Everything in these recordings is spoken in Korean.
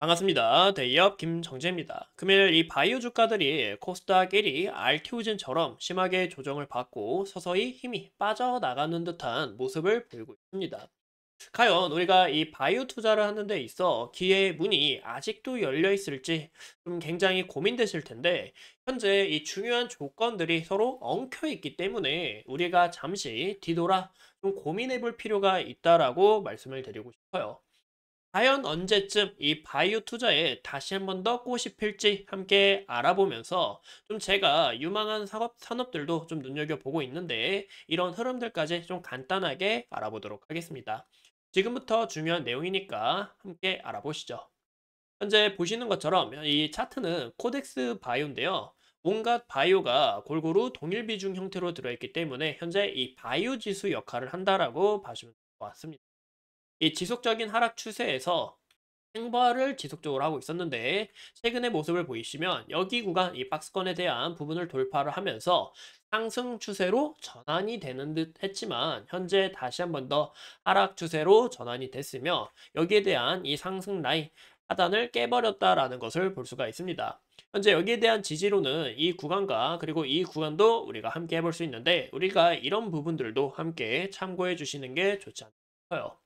반갑습니다. 대기업 김정재입니다. 금일 이 바이오 주가들이 코스닥 1위 알티오젠처럼 심하게 조정을 받고 서서히 힘이 빠져나가는 듯한 모습을 보이고 있습니다. 과연 우리가 이 바이오 투자를 하는 데 있어 기회의 문이 아직도 열려 있을지 좀 굉장히 고민되실 텐데, 현재 이 중요한 조건들이 서로 엉켜 있기 때문에 우리가 잠시 뒤돌아 좀 고민해 볼 필요가 있다라고 말씀을 드리고 싶어요. 과연 언제쯤 이 바이오 투자에 다시 한 번 더 꽃이 필지 함께 알아보면서 좀 제가 유망한 산업들도 좀 눈여겨보고 있는데, 이런 흐름들까지 좀 간단하게 알아보도록 하겠습니다. 지금부터 중요한 내용이니까 함께 알아보시죠. 현재 보시는 것처럼 이 차트는 코덱스 바이오인데요. 온갖 바이오가 골고루 동일 비중 형태로 들어있기 때문에 현재 이 바이오 지수 역할을 한다라고 봐주면 될 것 같습니다. 이 지속적인 하락 추세에서 횡보를 지속적으로 하고 있었는데, 최근의 모습을 보이시면 여기 구간 이 박스권에 대한 부분을 돌파를 하면서 상승 추세로 전환이 되는 듯 했지만, 현재 다시 한 번 더 하락 추세로 전환이 됐으며 여기에 대한 이 상승 라인 하단을 깨버렸다라는 것을 볼 수가 있습니다. 현재 여기에 대한 지지로는 이 구간과 그리고 이 구간도 우리가 함께 해볼 수 있는데, 우리가 이런 부분들도 함께 참고해 주시는 게 좋지 않을까 싶어요.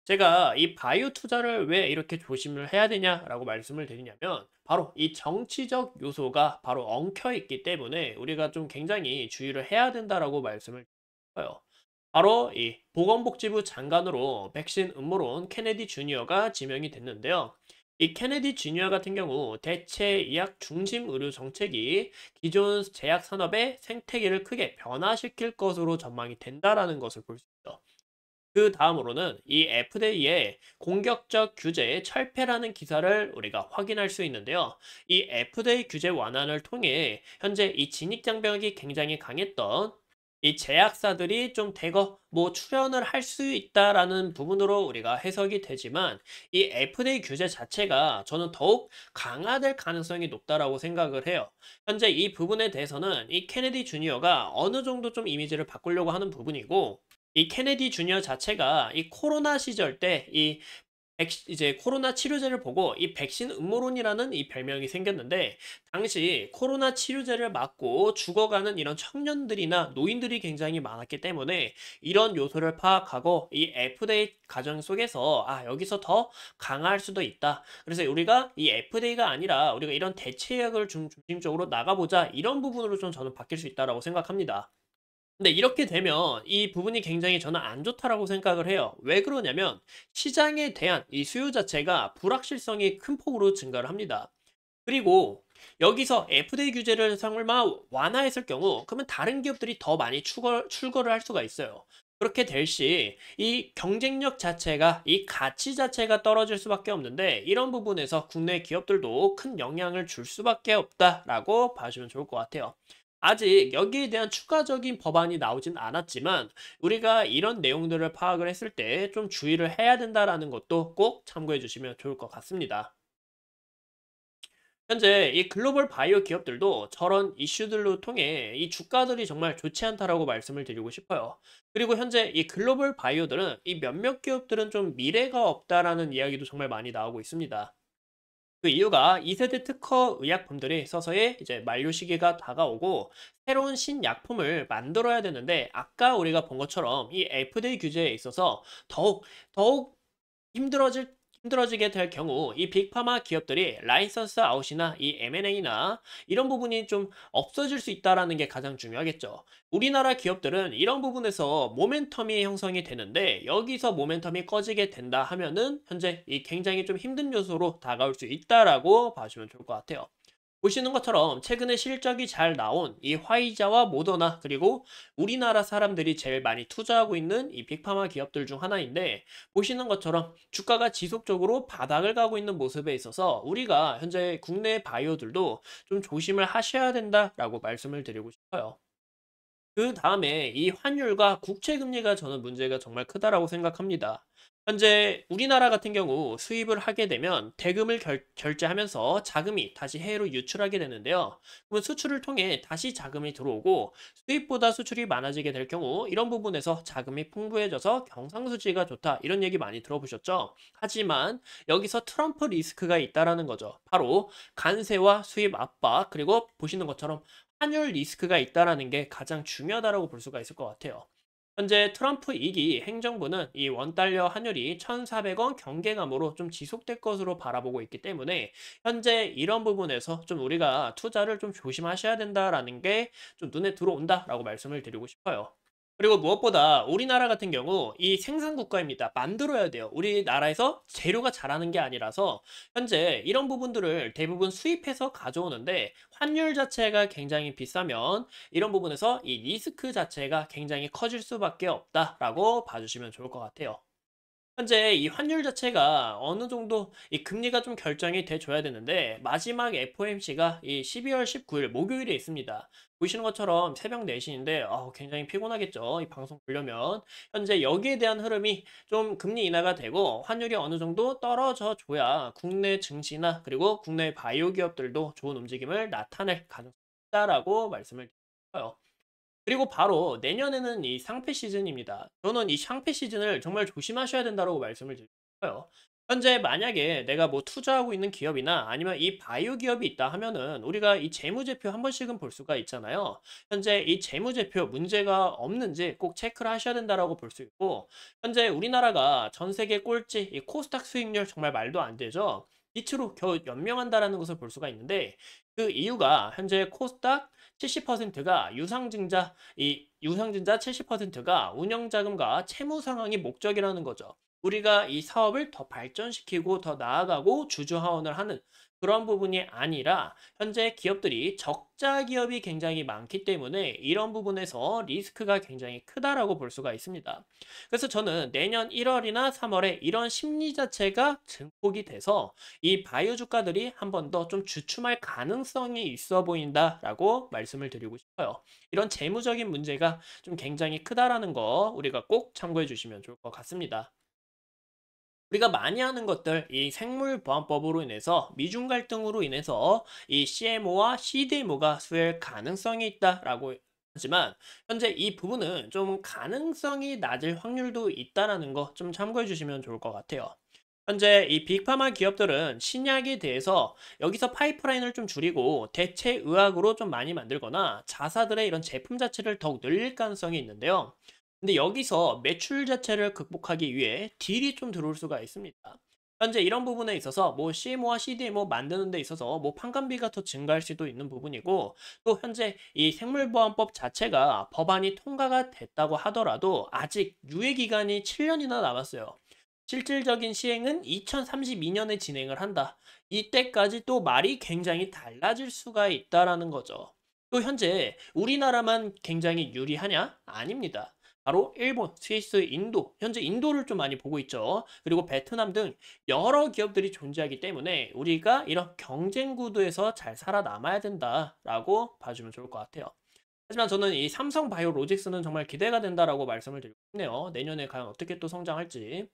제가 이 바이오 투자를 왜 이렇게 조심을 해야 되냐라고 말씀을 드리냐면, 바로 이 정치적 요소가 바로 엉켜 있기 때문에 우리가 좀 굉장히 주의를 해야 된다라고 말씀을 드려요. 바로 이 보건복지부 장관으로 백신 음모론 케네디 주니어가 지명이 됐는데요. 이 케네디 주니어 같은 경우 대체 의학 중심 의료 정책이 기존 제약 산업의 생태계를 크게 변화시킬 것으로 전망이 된다라는 것을 볼 수 있죠. 그 다음으로는 이 FDA의 공격적 규제 철폐라는 기사를 우리가 확인할 수 있는데요. 이 FDA 규제 완화를 통해 현재 이 진입장벽이 굉장히 강했던 이 제약사들이 좀 대거 출연을 할 수 있다라는 부분으로 우리가 해석이 되지만, 이 FDA 규제 자체가 저는 더욱 강화될 가능성이 높다라고 생각을 해요. 현재 이 부분에 대해서는 이 케네디 주니어가 어느 정도 좀 이미지를 바꾸려고 하는 부분이고, 이 케네디 주니어 자체가 이 코로나 시절 때 이제 코로나 치료제를 보고 이 백신 음모론이라는 이 별명이 생겼는데, 당시 코로나 치료제를 맞고 죽어가는 이런 청년들이나 노인들이 굉장히 많았기 때문에 이런 요소를 파악하고 이 FDA 과정 속에서 여기서 더 강화할 수도 있다. 그래서 우리가 이 FDA가 아니라 우리가 이런 대체약을 중심적으로 나가보자, 이런 부분으로 좀 저는 바뀔 수 있다라고 생각합니다. 근데 이렇게 되면 이 부분이 굉장히 저는 안 좋다라고 생각을 해요. 왜 그러냐면 시장에 대한 이 수요 자체가 불확실성이 큰 폭으로 증가를 합니다. 그리고 여기서 FDA 규제를 설마 완화했을 경우 그러면 다른 기업들이 더 많이 출거를 할 수가 있어요. 그렇게 될 시 이 경쟁력 자체가 이 가치 자체가 떨어질 수밖에 없는데, 이런 부분에서 국내 기업들도 큰 영향을 줄 수밖에 없다라고 봐주면 좋을 것 같아요. 아직 여기에 대한 추가적인 법안이 나오진 않았지만 우리가 이런 내용들을 파악을 했을 때 좀 주의를 해야 된다라는 것도 꼭 참고해 주시면 좋을 것 같습니다. 현재 이 글로벌 바이오 기업들도 저런 이슈들로 통해 이 주가들이 정말 좋지 않다라고 말씀을 드리고 싶어요. 그리고 현재 이 글로벌 바이오들은 이 몇몇 기업들은 좀 미래가 없다라는 이야기도 정말 많이 나오고 있습니다. 그 이유가 2세대 특허 의약품들이 서서히 이제 만료 시기가 다가오고 새로운 신약품을 만들어야 되는데, 아까 우리가 본 것처럼 이 FDA 규제에 있어서 더욱 힘들어지게 될 경우 이 빅파마 기업들이 라이선스 아웃이나 이 M&A나 이런 부분이 좀 없어질 수 있다라는 게 가장 중요하겠죠. 우리나라 기업들은 이런 부분에서 모멘텀이 형성이 되는데, 여기서 모멘텀이 꺼지게 된다 하면은 현재 이 굉장히 좀 힘든 요소로 다가올 수 있다라고 봐주면 좋을 것 같아요. 보시는 것처럼 최근에 실적이 잘 나온 이 화이자와 모더나, 그리고 우리나라 사람들이 제일 많이 투자하고 있는 이 빅파마 기업들 중 하나인데, 보시는 것처럼 주가가 지속적으로 바닥을 가고 있는 모습에 있어서 우리가 현재 국내 바이오들도 좀 조심을 하셔야 된다라고 말씀을 드리고 싶어요. 그 다음에 이 환율과 국채 금리가 저는 문제가 정말 크다라고 생각합니다. 현재 우리나라 같은 경우 수입을 하게 되면 대금을 결제하면서 자금이 다시 해외로 유출하게 되는데요. 그러면 수출을 통해 다시 자금이 들어오고 수입보다 수출이 많아지게 될 경우 이런 부분에서 자금이 풍부해져서 경상수지가 좋다. 이런 얘기 많이 들어보셨죠? 하지만 여기서 트럼프 리스크가 있다라는 거죠. 바로 관세와 수입 압박 그리고 보시는 것처럼 환율 리스크가 있다라는 게 가장 중요하다라고 볼 수가 있을 것 같아요. 현재 트럼프 2기 행정부는 이 원달러 환율이 1,400원 경계감으로 좀 지속될 것으로 바라보고 있기 때문에 현재 이런 부분에서 좀 우리가 투자를 좀 조심하셔야 된다라는 게 좀 눈에 들어온다라고 말씀을 드리고 싶어요. 그리고 무엇보다 우리나라 같은 경우 이 생산 국가입니다. 만들어야 돼요. 우리나라에서 재료가 자라는 게 아니라서 현재 이런 부분들을 대부분 수입해서 가져오는데 환율 자체가 굉장히 비싸면 이런 부분에서 이 리스크 자체가 굉장히 커질 수밖에 없다라고 봐주시면 좋을 것 같아요. 현재 이 환율 자체가 어느 정도 이 금리가 좀 결정이 돼 줘야 되는데 마지막 FOMC가 이 12월 19일 목요일에 있습니다. 보시는 것처럼 새벽 4시인데 굉장히 피곤하겠죠. 이 방송 보려면. 현재 여기에 대한 흐름이 좀 금리 인하가 되고 환율이 어느 정도 떨어져 줘야 국내 증시나 그리고 국내 바이오 기업들도 좋은 움직임을 나타낼 가능성이 있다라고 말씀을 드려요. 그리고 바로 내년에는 이 상패 시즌입니다. 저는 이 상패 시즌을 정말 조심하셔야 된다고 말씀을 드려요. 현재 만약에 내가 뭐 투자하고 있는 기업이나 아니면 이 바이오 기업이 있다 하면은 우리가 이 재무제표 한 번씩은 볼 수가 있잖아요. 현재 이 재무제표 문제가 없는지 꼭 체크를 하셔야 된다라고 볼 수 있고 현재 우리나라가 전 세계 꼴찌 이 코스닥 수익률 정말 말도 안 되죠. 빛으로 겨우 연명한다라는 것을 볼 수가 있는데 그 이유가 현재 코스닥 70%가 유상증자, 이 유상증자 70%가 운영자금과 채무 상황이 목적이라는 거죠. 우리가 이 사업을 더 발전시키고 더 나아가고 주주하원을 하는 그런 부분이 아니라 현재 기업들이 적자 기업이 굉장히 많기 때문에 이런 부분에서 리스크가 굉장히 크다라고 볼 수가 있습니다. 그래서 저는 내년 1월이나 3월에 이런 심리 자체가 증폭이 돼서 이 바이오 주가들이 한 번 더 좀 주춤할 가능성이 있어 보인다라고 말씀을 드리고 싶어요. 이런 재무적인 문제가 좀 굉장히 크다라는 거 우리가 꼭 참고해 주시면 좋을 것 같습니다. 우리가 많이 하는 것들, 이 생물보안법으로 인해서 미중 갈등으로 인해서 이 CMO와 CDMO가 수혜할 가능성이 있다라고 하지만 현재 이 부분은 좀 가능성이 낮을 확률도 있다라는 거 좀 참고해 주시면 좋을 것 같아요. 현재 이 빅파마 기업들은 신약에 대해서 여기서 파이프라인을 좀 줄이고 대체 의학으로 좀 많이 만들거나 자사들의 이런 제품 자체를 더욱 늘릴 가능성이 있는데요. 근데 여기서 매출 자체를 극복하기 위해 딜이 좀 들어올 수가 있습니다. 현재 이런 부분에 있어서 뭐 CMO와 CDMO 만드는 데 있어서 뭐 판관비가 더 증가할 수도 있는 부분이고 또 현재 이 생물보안법 자체가 법안이 통과가 됐다고 하더라도 아직 유예 기간이 7년이나 남았어요. 실질적인 시행은 2032년에 진행을 한다. 이때까지 또 말이 굉장히 달라질 수가 있다라는 거죠. 또 현재 우리나라만 굉장히 유리하냐? 아닙니다. 바로 일본, 스위스, 인도, 현재 인도를 좀 많이 보고 있죠. 그리고 베트남 등 여러 기업들이 존재하기 때문에 우리가 이런 경쟁 구도에서 잘 살아남아야 된다라고 봐주면 좋을 것 같아요. 하지만 저는 이 삼성 바이오 로직스는 정말 기대가 된다라고 말씀을 드리고 싶네요. 내년에 과연 어떻게 또 성장할지.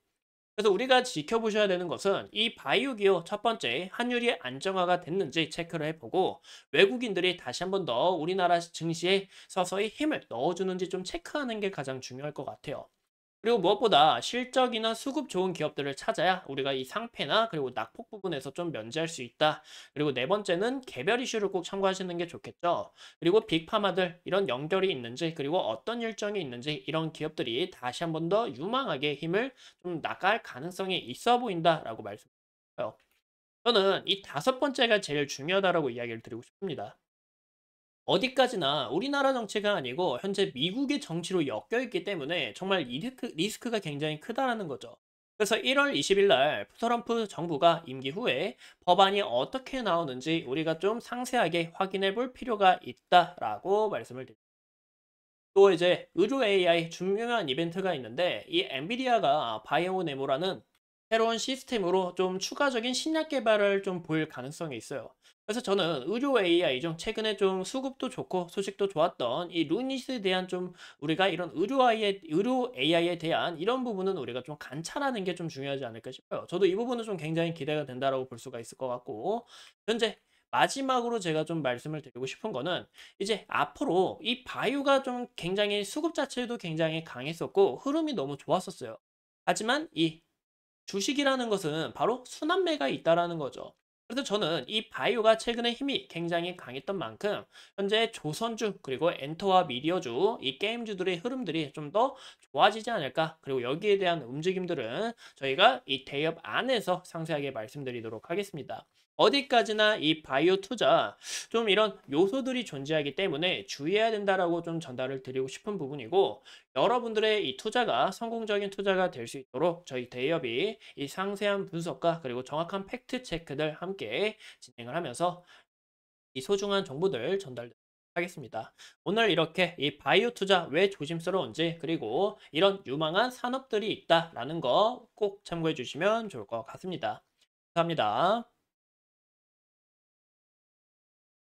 그래서 우리가 지켜보셔야 되는 것은 이 바이오 기업 첫 번째 환율이 안정화가 됐는지 체크를 해보고 외국인들이 다시 한번 더 우리나라 증시에 서서히 힘을 넣어주는지 좀 체크하는 게 가장 중요할 것 같아요. 그리고 무엇보다 실적이나 수급 좋은 기업들을 찾아야 우리가 이 상패나 그리고 낙폭 부분에서 좀 면제할 수 있다. 그리고 네 번째는 개별 이슈를 꼭 참고하시는 게 좋겠죠. 그리고 빅파마들 이런 연결이 있는지 그리고 어떤 일정이 있는지 이런 기업들이 다시 한번 더 유망하게 힘을 좀 나갈 가능성이 있어 보인다라고 말씀드려요. 저는 이 다섯 번째가 제일 중요하다라고 이야기를 드리고 싶습니다. 어디까지나 우리나라 정치가 아니고 현재 미국의 정치로 엮여 있기 때문에 정말 리스크가 굉장히 크다라는 거죠. 그래서 1월 20일 날 트럼프 정부가 임기 후에 법안이 어떻게 나오는지 우리가 좀 상세하게 확인해 볼 필요가 있다라고 말씀을 드립니다. 또 이제 의료 AI 중요한 이벤트가 있는데 이 엔비디아가 바이오 네모라는 새로운 시스템으로 좀 추가적인 신약 개발을 좀 보일 가능성이 있어요. 그래서 저는 의료 AI 중 최근에 좀 수급도 좋고 소식도 좋았던 이 루닛에 대한 좀 우리가 이런 의료 AI에 대한 이런 부분은 우리가 좀 관찰하는 게 좀 중요하지 않을까 싶어요. 저도 이 부분은 좀 굉장히 기대가 된다라고 볼 수가 있을 것 같고, 현재 마지막으로 제가 좀 말씀을 드리고 싶은 거는 이제 앞으로 이 바이오가 좀 굉장히 수급 자체도 굉장히 강했었고 흐름이 너무 좋았었어요. 하지만 이 주식이라는 것은 바로 순환매가 있다라는 거죠. 그래서 저는 이 바이오가 최근에 힘이 굉장히 강했던 만큼 현재 조선주 그리고 엔터와 미디어주 이 게임주들의 흐름들이 좀 더 좋아지지 않을까. 그리고 여기에 대한 움직임들은 저희가 이 대업 안에서 상세하게 말씀드리도록 하겠습니다. 어디까지나 이 바이오 투자 좀 이런 요소들이 존재하기 때문에 주의해야 된다라고 좀 전달을 드리고 싶은 부분이고, 여러분들의 이 투자가 성공적인 투자가 될 수 있도록 저희 대기업이 이 상세한 분석과 그리고 정확한 팩트 체크들 함께 진행을 하면서 이 소중한 정보들 전달하겠습니다. 오늘 이렇게 이 바이오 투자 왜 조심스러운지 그리고 이런 유망한 산업들이 있다라는 거 꼭 참고해 주시면 좋을 것 같습니다. 감사합니다.